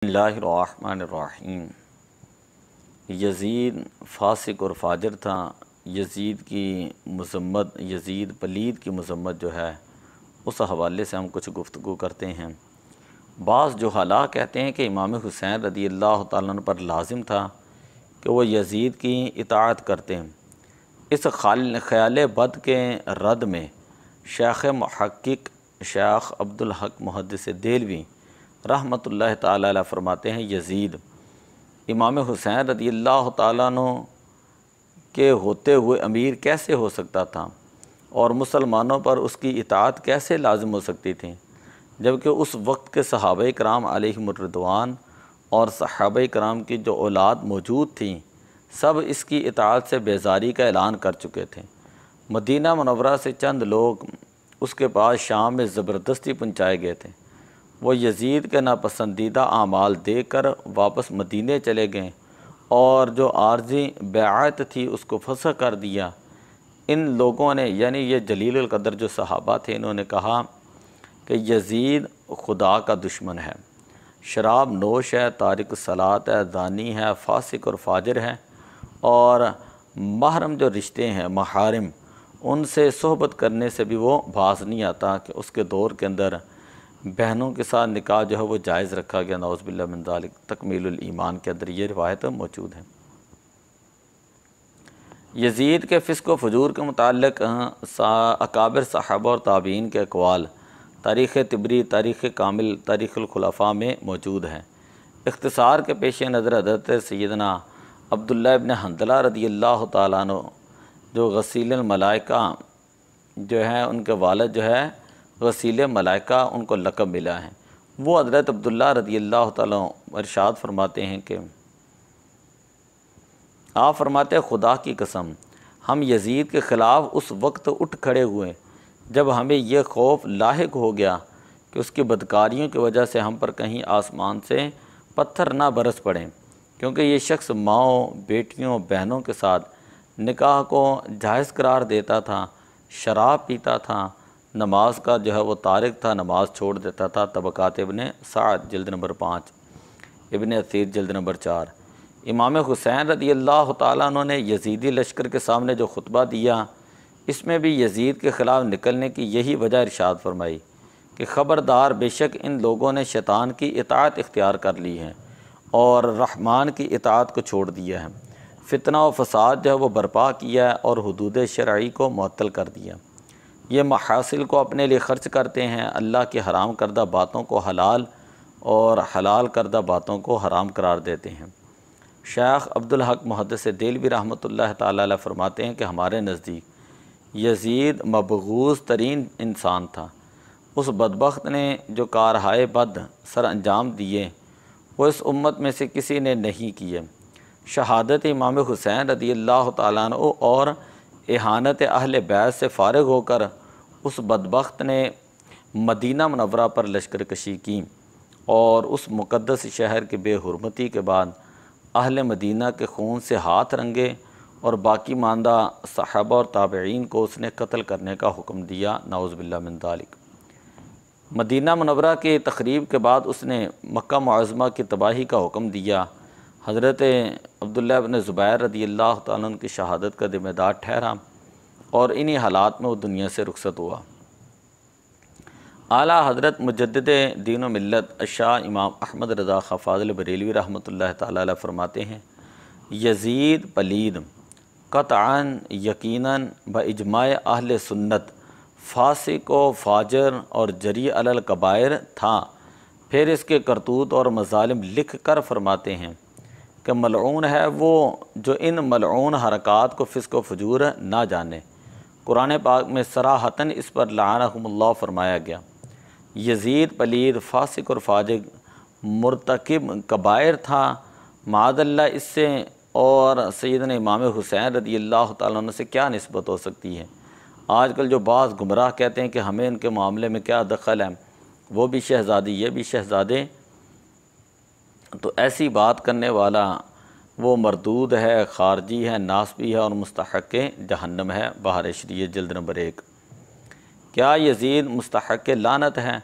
बिस्मिल्लाहिर्रहमानिर्रहीम। यज़ीद फासिक और फाजर था। यज़ीद की मज़म्मत, यज़ीद पलीद की मज़म्मत जो है उस हवाले से हम कुछ गुफ्तगू करते हैं। बाज़ जुहला कहते हैं कि इमाम हुसैन रज़ियल्लाहु ताला अन्हु पर लाजिम था कि वो यज़ीद की इताअत करते हैं। इस ख़याल बद के रद्द में शेख़ मुहक्किक शेख़ अब्दुल हक मुहद्दिस देलवी रहमतुल्लाह ताला अलैह फरमाते हैं, यज़ीद इमाम हुसैन रज़ियल्लाहु ताला अन्हु के होते हुए अमीर कैसे हो सकता था और मुसलमानों पर उसकी इताअत कैसे लाजिम हो सकती थी, जबकि उस वक्त के सहाबा कराम अलैहिमुर रिदवान और सहाबा कराम की जो औलाद मौजूद थी सब इसकी इताअत से बेजारी का ऐलान कर चुके थे। मदीना मुनव्वरा से चंद लोग उसके पास शाम में ज़बरदस्ती पहुँचाए गए थे। वो यज़ीद के नापसंदीदा आमाल देकर वापस मदीने चले गए और जो आर्जी बैअत थी उसको फसख़ कर दिया। इन लोगों ने, यानी ये जलीलुल क़द्र जो सहाबा थे, इन्होंने कहा कि यज़ीद खुदा का दुश्मन है, शराब नोश है, तारिक सलात है, दानी है, फासिक और फाजिर है और महरम जो रिश्ते हैं महारिम उनसे सोहबत करने से भी वो बाज नहीं आता कि उसके दौर के अंदर बहनों के साथ निकाह जो है वो जायज़ रखा गया। नौज़ बिल्लाह मिन ज़ालिक तकमीलुल ईमान के अंदर ये रिवायत मौजूद है। यज़ीद के फ़िस्क़ व फ़ुजूर के मुताल्लिक़ अकाबिर सहाबा और ताबीन के अक़वाल तारीख़ तिबरी, तारीख़ कामिल, तारीख़ुल खुलफ़ा में मौजूद है। इख्तिसार के पेश नज़र हज़रत सैयदना अब्दुल्लाह इब्न हंज़ला रज़ियल्लाहु ताला अन्हु जो गसील मलाइका जो है, उनके वालिद जो है गसील मलाइका, उनको लक़ब मिला है। वो हज़रत अब्दुल्लाह रज़ियल्लाहु ताला इरशाद फरमाते हैं कि आप फरमाते हैं, खुदा की कसम हम यज़ीद के ख़िलाफ़ उस वक्त उठ खड़े हुए जब हमें यह खौफ लाहिक हो गया कि उसकी बदकारियों की वजह से हम पर कहीं आसमान से पत्थर ना बरस पड़ें, क्योंकि ये शख्स माओ, बेटियों, बहनों के साथ निकाह को जायज़ करार देता था, शराब पीता था, नमाज का जो है वो तारिक था, नमाज छोड़ देता था। तबक़ात इब्न साद जिल्द नंबर 5, इब्न असीर जिल्द नंबर 4। इमाम हुसैन रज़ियल्लाहु ताला अन्हु ने यज़ीदी लश्कर के सामने जो खुतबा दिया, इसमें भी यज़ीद के ख़िलाफ़ निकलने की यही वजह इरशाद फरमाई कि ख़बरदार, बेशक इन लोगों ने शैतान की इताअत इख्तियार कर ली है और रहमान की इताअत को छोड़ दिया है। फितना व फसाद जो है वो बर्पा किया है और हुदूद शरई को मुअत्तल कर दिया। ये महासिल को अपने लिए ख़र्च करते हैं, अल्लाह की हराम करदा बातों को हलाल और हलाल करदा बातों को हराम करार देते हैं। शेख़ अब्दुल हक मुहद्दिस देलवी रहमतुल्लाह ताला अलैह फरमाते हैं कि हमारे नज़दीक यज़ीद मबगूज़ तरीन इंसान था। उस बदबख्त ने जो कारहाए बद सर अंजाम दिए वो इस उम्मत में से किसी ने नहीं किए। शहादत इमाम हुसैन रज़ियल्लाहु ताला अन्हु और इहानत अहले बैत से फ़ारिग होकर उस बदबख्त ने मदीना मुनव्वरा पर लश्कर कशी की और उस मुक़द्दस शहर की बेहुरमती के बाद अहले मदीना के खून से हाथ रंगे और बाकी मानदा सहाबा और ताबईन को उसने कत्ल करने का हुक्म दिया। नऊज़ बिल्लाह मिन ज़ालिक। मदीना मुनव्वरा के तख़रीब के बाद उसने मक्का मुअज़्ज़मा की तबाही का हुक्म दिया। हज़रत अब्दुल्लाह इब्न ज़ुबैर रज़ियल्लाहु ताला अन्हु की शहादत का ज़िम्मेदार ठहरा और इन्हीं हालात में वो दुनिया से रुखसत हुआ। आला हज़रत मुजद्दिद दीन व मिल्लत शाह इमाम अहमद रज़ा ख़ां फ़ाज़िल बरेलवी रहमतुल्लाह ताला अलैह फरमाते हैं, यज़ीद पलीद क़तअन यकीनन ब इजमाए अहले सुन्नत फासिक व फाजर और जरी अलल कबायर था। फिर इसके करतूत और मज़ालिम लिख कर फरमाते हैं कि मलऊन है वो जो इन मलऊन हरकात को फ़िस्क़ व फ़ुजूर ना जाने। कुरान पाक में सराहतन इस पर लानहुमुल्लाह फरमाया गया। यज़ीद पलीद, फासिक और फाजिर, मुर्तकिब कबायर था, मादल्ला इससे और सैयदना इमाम हुसैन रज़ियल्लाहु ताला अन्हु से क्या निस्बत हो सकती है। आजकल जो बाज़ गुमराह कहते हैं कि हमें इनके मामले में क्या दखल है, वो भी शहज़ादी, ये भी शहज़ादे, तो ऐसी बात करने वाला वो मरदूद है, ख़ारजी है, नासबी है और मुस्तहक़ जहन्नम है। बहार शरीयत जिल्द नंबर 1। क्या यज़ीद मुस्तहक़ लानत है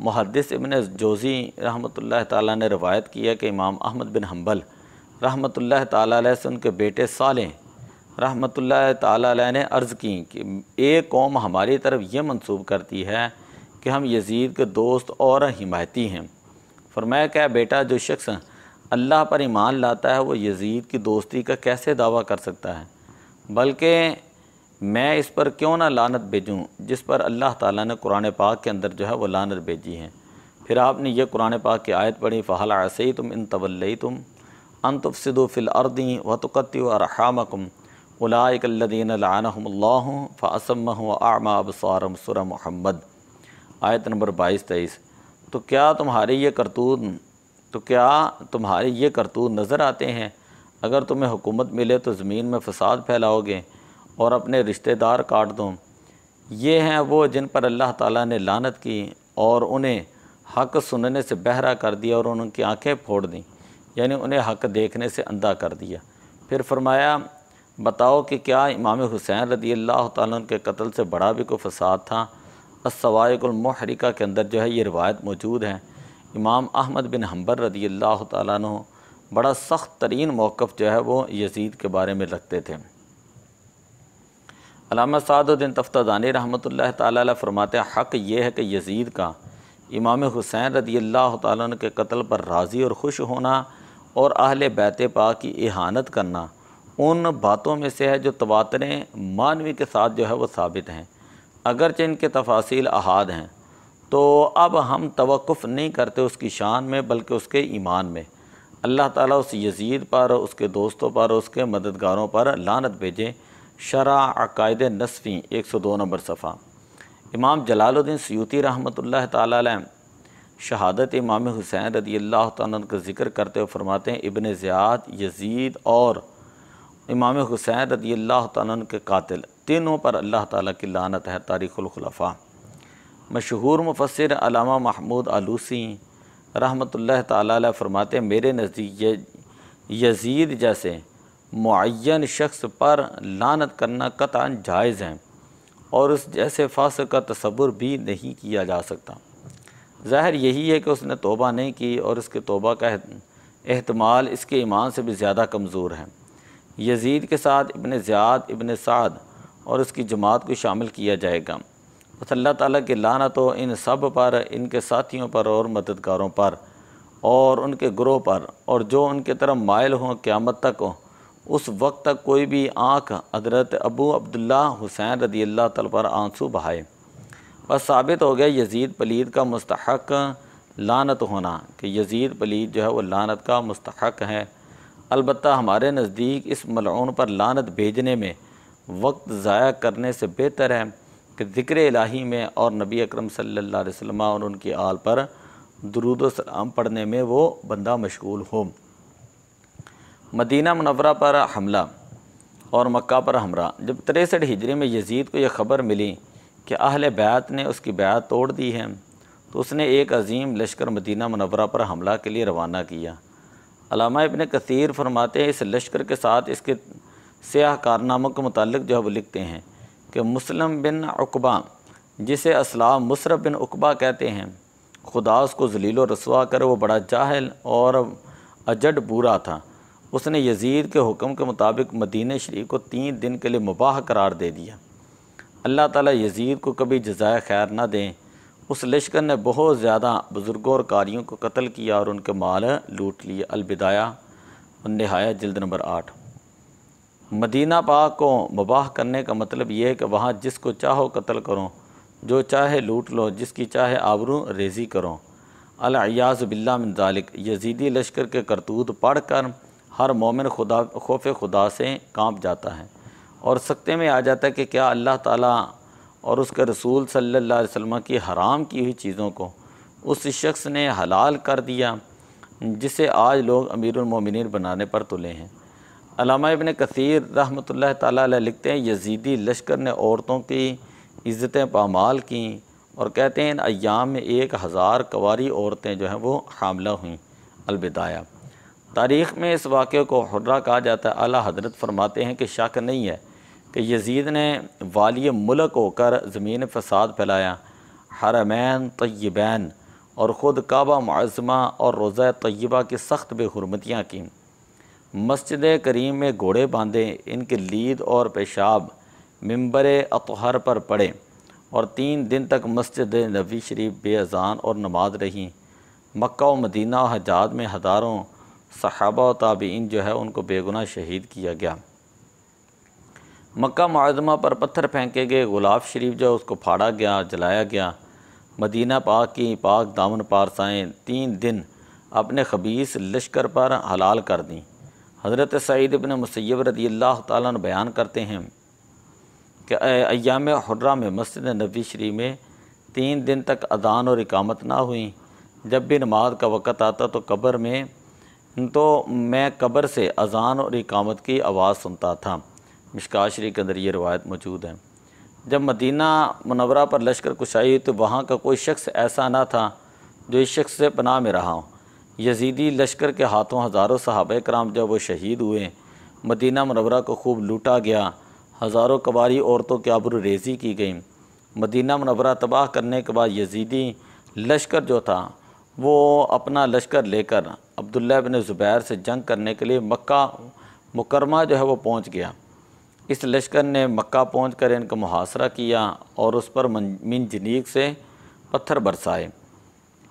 मुहद्दिस इब्न जोज़ी रहमतुल्लाह ताला ने रवायत किया कि इमाम अहमद बिन हम्बल रहमतुल्लाह ताला अलैह से उनके बेटे सालेह रहमतुल्लाह ताला अलैह ने अर्ज़ की कि एक कौम हमारी तरफ ये मंसूब करती है कि हम यजीद के दोस्त और हिमायती हैं। फरमाया क्या बेटा, जो शख्स अल्लाह पर ईमान लाता है वो यजीद की दोस्ती का कैसे दावा कर सकता है, बल्कि मैं इस पर क्यों ना लानत भेजूं जिस पर अल्लाह ताला ने कुरान पाक के अंदर जो है वो लानत भेजी है। फिर आपने ये कुरान पाक की आयत पढ़ी, फ़हल असैतुम इन तवल्लैतुम अन तुफ़सिदू फ़िल अर्दि व तुक़त्तिउ अरहामकुम उलाइका अल्लज़ीना लअनहुमुल्लाहु फ़असम्महुम व अअमा अबसारहुम, सूरह मुहम्मद आयत नंबर 22-23। तो क्या तुम्हारे ये करतूत नज़र आते हैं? अगर तुम्हें हुकूमत मिले तो ज़मीन में फ़साद फैलाओगे और अपने रिश्तेदार काट दो। ये हैं वो जिन पर अल्लाह ताला ने लानत की और उन्हें हक़ सुनने से बहरा कर दिया और उनकी आंखें फोड़ दी, यानी उन्हें हक़ देखने से अंधा कर दिया। फिर फरमाया, बताओ कि क्या इमाम हुसैन रदी अल्लाह ताला अन्हु के कत्ल से बड़ा भी कोई फ़साद था? अस्सवाइकुल मुहरिका के अंदर जो है ये रिवायत मौजूद है। इमाम अहमद बिन हम्बल रदी अल्लाह ताला अन्हु बड़ा सख्त तरीन मौक़िफ़ जो है वो यजीद के बारे में रखते थे। अल्लामा सादुद्दीन तफ्तादानी रहमतुल्लाह ताला अलैह फरमाते हैं, हक़ ये है कि यजीद का इमाम हुसैन रदी अल्लाह ताला अन्हु के कत्ल पर राज़ी और खुश होना और अहले बैत पाक की इहानत करना उन बातों में से है जो तवातुर मानवी के साथ जो है वो साबित हैं, अगरचे इनके तफासिल अहाद हैं। तो अब हम तवक्कुफ़ नहीं करते उसकी शान में बल्कि उसके ईमान में। अल्लाह ताला उस यजीद पर, उसके दोस्तों पर, उसके मददगारों पर लानत भेजे। शरह अक़ाइद नस्फ़ी 102 नंबर सफ़ा। इमाम जलालुद्दीन सयूती रहमतुल्लाह ताला अलैह शहादत इमाम हुसैन रदी अल्लाह ताला अन्हु का ज़िक्र करते हुए फरमाते हैं, इब्न ज़ियाद, यजीद और इमाम हुसैन रदी अल्लाह ताला अन्हु के कातिल तीनों पर अल्लाह ताला की लानत है। तारीख़ुल खुलफ़ा। मशहूर मुफस्सिर अल्लामा महमूद आलूसी रहमतुल्लाह ताला अलैह फरमाते हैं, मेरे नज़दीक यजीद जैसे मुअय्यन शख्स पर लानत करना कतअन जायज़ है और उस जैसे फासिक का तसव्वुर भी नहीं किया जा सकता। ज़ाहिर यही है कि उसने तौबा नहीं की और इसके तौबा का एहतमाल इसके ईमान से भी ज़्यादा कमज़ोर है। यजीद के साथ इब्न ज़ियाद, इब्न साद और उसकी जमात को शामिल किया जाएगा। बस अल्लाह ताला की लानत हो इन सब पर, इनके साथियों पर और मददगारों पर और उनके ग्रोह पर, और जो उनके तरफ मायल हों क़यामत तक हो। उस वक्त तक कोई भी आँख हज़रत अबू अब्दुल्ला हुसैन रदी अल्लाह ताला पर आंसू बहाए। बस साबित हो गया यजीद पलीद का मुस्तहक़ लानत होना, कि यजीद पलीद जो है वो लानत का मुस्तहक़ है। अलबत्ता हमारे नज़दीक इस मलऊन पर लानत भेजने में वक्त ज़ाया करने से बेहतर है कि ज़िक्र इलाही में और नबी अकरम सल्लल्लाहु अलैहि वसल्लम और उनकी आल पर दुरूद व सलाम पढ़ने में वो बंदा मशगूल हो। मदीना मुनव्वरा पर हमला और मक्का पर हमला। जब 63 हिजरी में यजीद को यह ख़बर मिली कि अहले बैत ने उसकी बैत तोड़ दी है, तो उसने एक अजीम लश्कर मदीना मुनव्वरा पर हमला के लिए रवाना किया। अल्लामा इब्न कसीर फरमाते हैं, इस लश्कर के साथ इसके सियाह कारनामों के मुताल्लिक़ जो है वो लिखते हैं कि मुस्लिम बिन उक़बा, जिसे असलाम मुसरफ़ बिन उक़बा कहते हैं, खुदा उसको ज़लील व रसवा करे, वो बड़ा जाहिल और अजड बुरा था। उसने यजीद के हुक्म के मुताबिक मदीने शरीफ को 3 दिन के लिए मुबाह करार दे दिया। अल्लाह ताला यजीद को कभी जज़ाए खैर ना दें। उस लश्कर ने बहुत ज़्यादा बुज़ुर्गों और कारियों को कत्ल किया और उनके माल लूट लिए। अलबिदाया व निहाया जिल्द नंबर 8। मदीना पाक को मुबाह करने का मतलब ये है कि वहाँ जिसको चाहो कत्ल करो, जो चाहे लूट लो, जिसकी चाहे आबरू रेज़ी करो। अल-इयाज़ु बिल्लाह मिन ज़ालिक। यजीदी लश्कर के करतूत पढ़ कर हर मोमिन खौफ खुदा से कांप जाता है और सकते में आ जाता है कि क्या अल्लाह ताला और उसके रसूल सल्लल्लाहु अलैहि वसल्लम की हराम की हुई चीज़ों को उस शख्स ने हलाल कर दिया जिसे आज लोग अमीरुल मोमिनीन बनाने पर तुले हैं। अल्लामा इब्न कसीर रहमतुल्लाह ताला अलैह लिखते हैं, यजीदी लश्कर ने औरतों की इज़्ज़तें पामाल की और कहते हैं इन अय्याम में 1000 कवारी औरतें जो हैं वो हामला हुईं। अलबिदाया। तारीख़ में इस वाक़े को हुर्रा कहा जाता है। आला हज़रत फरमाते हैं कि शक नहीं है कि यजीद ने वाली मुल्क होकर ज़मीन फ़साद फैलाया, हरमैन तय्यबैन और ख़ुद काबा मुअज़्ज़मा और रोज़ा तय्यबा की सख्त बेहुरमतियाँ की। मस्जिद करीम में घोड़े बांधे, इनके लीद और पेशाब मिंबर अतहर पर पड़े और 3 दिन तक मस्जिद नबी शरीफ बेअज़ान और नमाज रही। मक्का व मदीना और हजाज में हज़ारों सहाबा व ताबीन जो है उनको बेगुनाह शहीद किया गया। मक्का मुअज़्ज़मा पर पत्थर फेंके गए, गुलाब शरीफ जो उसको फाड़ा गया, जलाया गया। मदीना पाक की पाक दामन पारसाएँ 3 दिन अपने खबीस लश्कर पर हलाल कर दी। हज़रत सईद इब्न मुसय्यब रज़ियल्लाहु ताला अन्हु बयान करते हैं कि अय्याम हुर्रा में मस्जिद नबी शरीफ में 3 दिन तक अज़ान और इकामत ना हुई। जब भी नमाज का वक़्त आता तो मैं कब्र से अज़ान और इकामत की आवाज़ सुनता था। मिशकात शरीफ के अंदर ये रवायत मौजूद है। जब मदीना मुनव्वरा पर लश्कर कुशाई हुई तो वहाँ का कोई शख्स ऐसा ना था जो इस शख्स से पनाह में रहा हो। यजीदी लश्कर के हाथों हज़ारों सहाबा कराम जब वो शहीद हुए, मदीना मुनव्वरा को खूब लूटा गया, हज़ारों कबारी औरतों की आबरू रेज़ी की गई। मदीना मुनव्वरा तबाह करने के बाद यजीदी लश्कर जो था वो अपना लश्कर लेकर अब्दुल्लाह बिन ज़ुबैर से जंग करने के लिए मक्का मुकरमा जो है वो पहुँच गया। इस लश्कर ने मक्का पहुंचकर इनका मुहासरा किया और उस पर मिनजनीक से पत्थर बरसाए।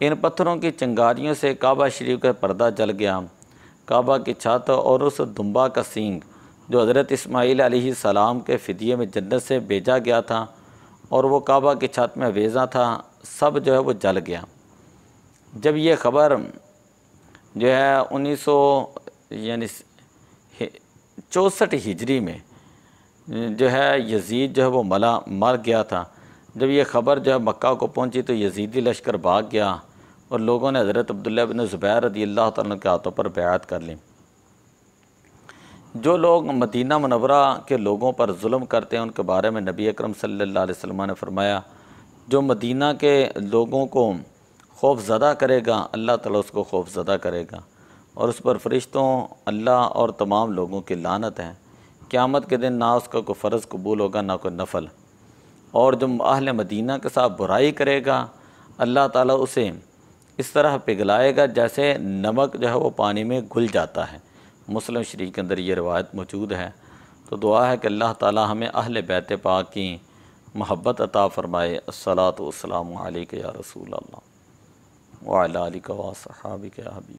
इन पत्थरों की चिंगारियों से काबा शरीफ का पर्दा जल गया। काबा की छत और उस दुम्बा का सींग जो हज़रत इस्माईल अलैहिस्सलाम के फ़िदिये में जन्नत से भेजा गया था और वो काबा की छत में वेज़ा था, सब जो है वो जल गया। जब ये ख़बर जो है 1964 हिजरी में जो है यजीद जो है वो मर गया था। जब ये ख़बर जो है मक्का को पहुंची तो यजीदी लश्कर भाग गया और लोगों ने हज़रत अब्दुल्लाह बिन ज़ुबैर रज़ियल्लाहु ताला के हाथों पर बैअत कर ली। जो लोग मदीना मुनव्वरा के लोगों पर जुल्म करते हैं उनके बारे में नबी अकरम सल्लल्लाहु अलैहि वसल्लम ने फरमाया, जो मदीना के लोगों को खौफज़दा करेगा अल्लाह ताला उसको खौफज़दा करेगा और उस पर फरिश्तों, अल्लाह और तमाम लोगों की लानत है। क़यामत के दिन ना उसका कोई फ़र्ज़ कबूल होगा ना कोई नफल। और जो अहले मदीना के साथ बुराई करेगा अल्लाह ताला उसे इस तरह पिघलाएगा जैसे नमक जो है वो पानी में घुल जाता है। मुस्लिम शरीफ के अंदर ये रवायत मौजूद है। तो दुआ है कि अल्लाह ताला हमें अहले बैत पाक की मोहब्बत अता फ़रमाए। अस्सलातु वस्सलामु अलैका या रसूल अल्लाह व अला आलिका व अस्हाबिका या हबीब।